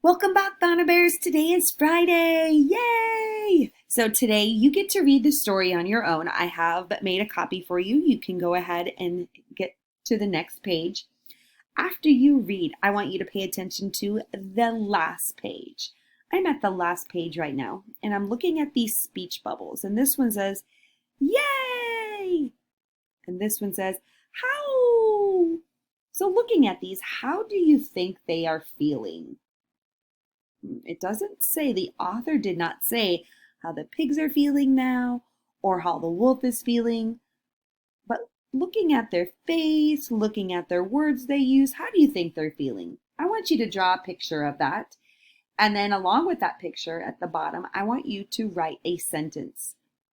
Welcome back, Fauna Bears. Today is Friday. Yay! So today you get to read the story on your own. I have made a copy for you. You can go ahead and get to the next page. After you read, I want you to pay attention to the last page. I'm at the last page right now, and I'm looking at these speech bubbles. And this one says, Yay! And this one says, How? So looking at these, how do you think they are feeling? It doesn't say, the author did not say how the pigs are feeling now or how the wolf is feeling, but looking at their face, looking at their words they use, how do you think they're feeling? I want you to draw a picture of that. And then along with that picture at the bottom, I want you to write a sentence.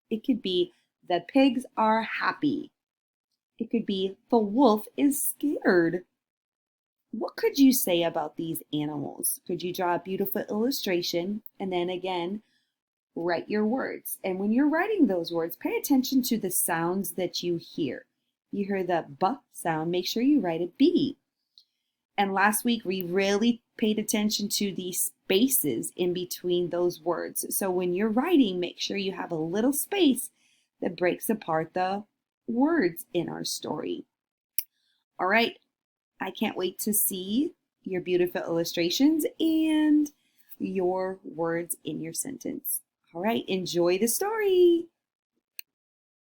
It could be, the pigs are happy. It could be, the wolf is scared. What could you say about these animals? Could you draw a beautiful illustration and then again, write your words? And when you're writing those words, pay attention to the sounds that you hear. You hear the B sound, make sure you write a B. And last week, we really paid attention to the spaces in between those words. So when you're writing, make sure you have a little space that breaks apart the words in our story. All right. I can't wait to see your beautiful illustrations and your words in your sentence. All right, enjoy the story.